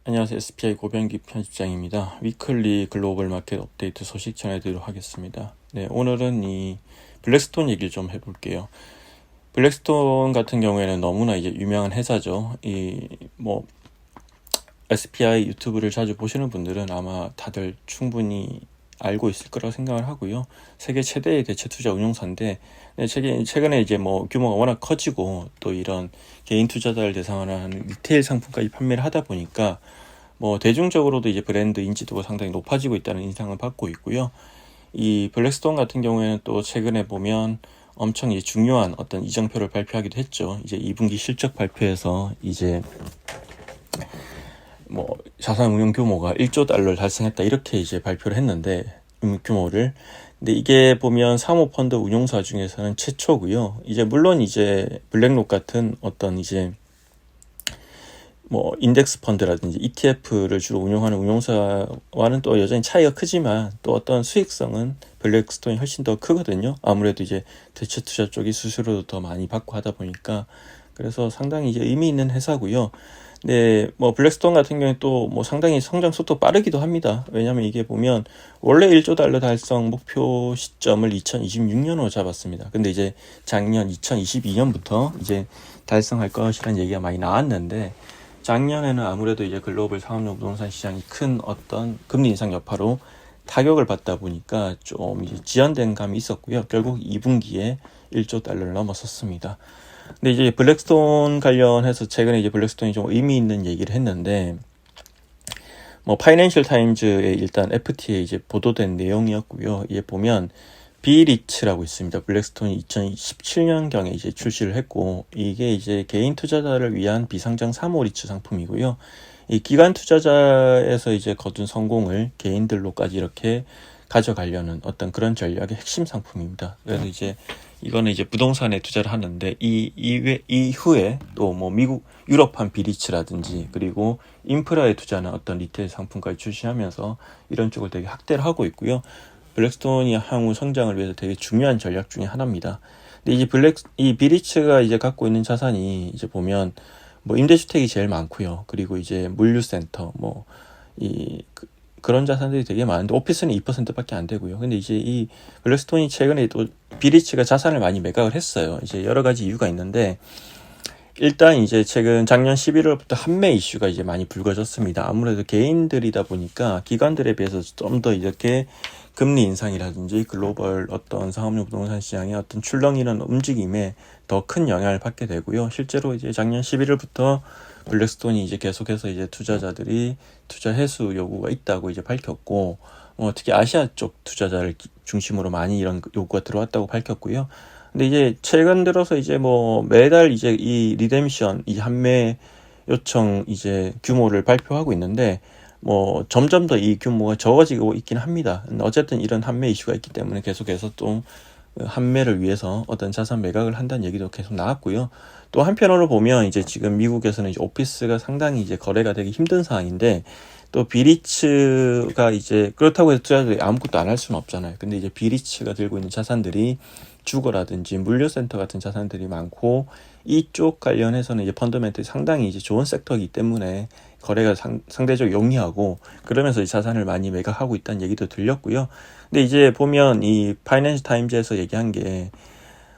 안녕하세요. SPI 고병기 편집장입니다. 위클리 글로벌 마켓 업데이트 소식 전해드리도록 하겠습니다. 네, 오늘은 이 블랙스톤 얘기를 좀 해볼게요. 블랙스톤 같은 경우에는 너무나 이제 유명한 회사죠. SPI 유튜브를 자주 보시는 분들은 아마 다들 충분히 알고 있을 거라고 생각을 하고요. 세계 최대의 대체 투자 운용사인데, 네, 최근에 이제 규모가 워낙 커지고 또 이런 개인 투자자를 대상으로 하는 리테일 상품까지 판매를 하다 보니까 대중적으로도 이제 브랜드 인지도가 상당히 높아지고 있다는 인상을 받고 있고요. 이 블랙스톤 같은 경우에는 또 최근에 보면 엄청 이제 중요한 어떤 이정표를 발표하기도 했죠. 이제 2분기 실적 발표에서 이제 자산 운용 규모가 1조 달러를 달성했다 이렇게 이제 발표를 했는데 규모를. 근데 이게 보면 사모펀드 운용사 중에서는 최초고요. 이제 물론 이제 블랙록 같은 어떤 이제 인덱스 펀드라든지 ETF를 주로 운용하는 운용사와는 또 여전히 차이가 크지만 또 어떤 수익성은 블랙스톤이 훨씬 더 크거든요. 아무래도 이제 대체 투자 쪽이 수수료도 더 많이 받고 하다 보니까 그래서 상당히 이제 의미 있는 회사고요. 네, 블랙스톤 같은 경우에 또 상당히 성장 속도 빠르기도 합니다. 왜냐면 이게 보면 원래 1조 달러 달성 목표 시점을 2026년으로 잡았습니다. 근데 이제 작년 2022년부터 이제 달성할 것이라는 얘기가 많이 나왔는데 작년에는 아무래도 이제 글로벌 상업용 부동산 시장이 큰 어떤 금리 인상 여파로 타격을 받다 보니까 좀 이제 지연된 감이 있었고요. 결국 2분기에 1조 달러를 넘어섰습니다. 근데 이제 블랙스톤 관련해서 최근에 이제 블랙스톤이 좀 의미 있는 얘기를 했는데, 파이낸셜 타임즈에 일단 FT에 이제 보도된 내용이었고요. 이게 보면 비리츠라고 있습니다. 블랙스톤이 2017년경에 이제 출시를 했고, 이게 이제 개인 투자자를 위한 비상장 사모리츠 상품이고요. 이 기관 투자자에서 이제 거둔 성공을 개인들로까지 이렇게 가져가려는 어떤 그런 전략의 핵심 상품입니다. 그래서 이제 이거는 이제 부동산에 투자를 하는데 이후에 또 미국 유럽판 비리츠라든지 그리고 인프라에 투자하는 어떤 리테일 상품까지 출시하면서 이런 쪽을 되게 확대를 하고 있고요. 블랙스톤이 향후 성장을 위해서 되게 중요한 전략 중에 하나입니다. 근데 이제 이 비리츠가 이제 갖고 있는 자산이 이제 보면 임대주택이 제일 많고요. 그리고 이제 물류센터 그런 자산들이 되게 많은데 오피스는 2%밖에 안 되고요. 근데 이제 이 블랙스톤이 최근에 또 비리츠가 자산을 많이 매각을 했어요. 이제 여러 가지 이유가 있는데 일단 이제 최근 작년 11월부터 한매 이슈가 이제 많이 불거졌습니다. 아무래도 개인들이다 보니까 기관들에 비해서 좀 더 이렇게 금리 인상이라든지 글로벌 어떤 상업용 부동산 시장의 어떤 출렁이는 움직임에 더 큰 영향을 받게 되고요. 실제로 이제 작년 11월부터 블랙스톤이 이제 계속해서 이제 투자자들이 투자 해수 요구가 있다고 이제 밝혔고, 특히 아시아 쪽 투자자를 중심으로 많이 이런 요구가 들어왔다고 밝혔고요. 근데 이제 최근 들어서 이제 매달 이제 이 리뎀션, 이 환매 요청 이제 규모를 발표하고 있는데, 점점 더 이 규모가 적어지고 있긴 합니다. 어쨌든 이런 환매 이슈가 있기 때문에 계속해서 또 환매를 위해서 어떤 자산 매각을 한다는 얘기도 계속 나왔고요. 또 한편으로 보면 이제 지금 미국에서는 이제 오피스가 상당히 이제 거래가 되기 힘든 상황인데 또 비리츠가 이제 그렇다고 해서 투자자들이 아무것도 안 할 수는 없잖아요. 근데 이제 비리츠가 들고 있는 자산들이 주거라든지 물류센터 같은 자산들이 많고 이쪽 관련해서는 이제 펀더멘털이 상당히 이제 좋은 섹터이기 때문에 거래가 상대적으로 용이하고 그러면서 이 자산을 많이 매각하고 있다는 얘기도 들렸고요. 근데 이제 보면 이 파이낸셜 타임즈에서 얘기한 게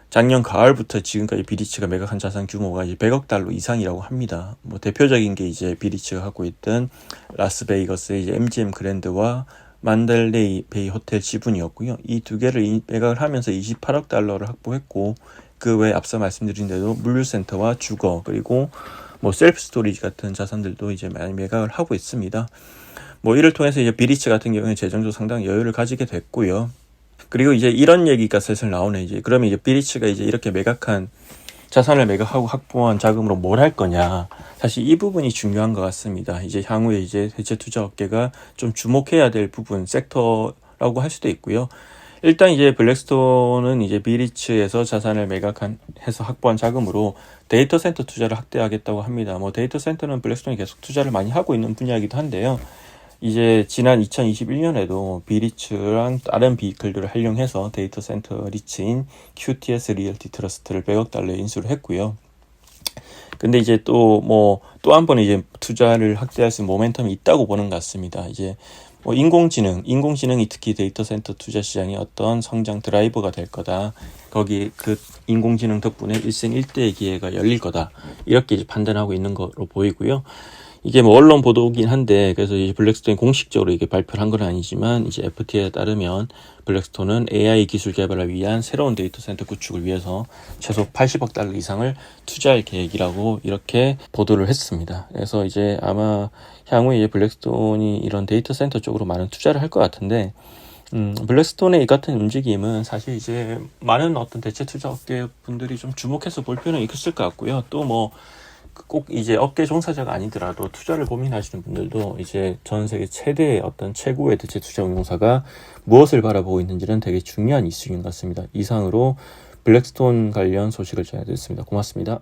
작년 가을부터 지금까지 비리츠가 매각한 자산 규모가 이제 100억 달러 이상이라고 합니다. 대표적인 게 이제 비리츠가 갖고 있던 라스베이거스의 이제 MGM 그랜드와 만델레이 베이 호텔 지분이었고요. 이 두 개를 매각을 하면서 28억 달러를 확보했고 그 외에 앞서 말씀드린 대로 물류센터와 주거 그리고 셀프 스토리지 같은 자산들도 이제 많이 매각을 하고 있습니다. 이를 통해서 이제 비리츠 같은 경우에 재정적으로 상당히 여유를 가지게 됐고요. 그리고 이제 이런 얘기가 슬슬 나오네. 이제 그러면 이제 비리츠가 이제 이렇게 매각한 자산을 매각하고 확보한 자금으로 뭘 할 거냐. 사실 이 부분이 중요한 것 같습니다. 이제 향후에 이제 대체 투자 업계가 좀 주목해야 될 부분, 섹터라고 할 수도 있고요. 일단 이제 블랙스톤은 이제 비리츠에서 자산을 매각해서 확보한 자금으로 데이터 센터 투자를 확대하겠다고 합니다. 데이터 센터는 블랙스톤이 계속 투자를 많이 하고 있는 분야이기도 한데요. 이제 지난 2021년에도 비리츠랑 다른 비클들을 활용해서 데이터 센터 리츠인 QTS 리얼티 트러스트를 100억 달러에 인수를 했고요. 근데 이제 또 한 번 이제 투자를 확대할 수 있는 모멘텀이 있다고 보는 것 같습니다. 이제 인공지능이 특히 데이터 센터 투자 시장의 어떤 성장 드라이버가 될 거다. 거기 그 인공지능 덕분에 일생일대의 기회가 열릴 거다. 이렇게 이제 판단하고 있는 거로 보이고요. 이게 언론 보도긴 한데, 그래서 이제 블랙스톤이 공식적으로 이게 발표를 한 건 아니지만, 이제 FT에 따르면 블랙스톤은 AI 기술 개발을 위한 새로운 데이터 센터 구축을 위해서 최소 80억 달러 이상을 투자할 계획이라고 이렇게 보도를 했습니다. 그래서 이제 아마 향후에 이제 블랙스톤이 이런 데이터 센터 쪽으로 많은 투자를 할 것 같은데, 블랙스톤의 이 같은 움직임은 사실 이제 많은 어떤 대체 투자 업계 분들이 좀 주목해서 볼 필요는 있을 것 같고요. 또 꼭 이제 업계 종사자가 아니더라도 투자를 고민하시는 분들도 이제 전 세계 최대의 어떤 최고의 대체 투자 운용사가 무엇을 바라보고 있는지는 되게 중요한 이슈인 것 같습니다. 이상으로 블랙스톤 관련 소식을 전해드렸습니다. 고맙습니다.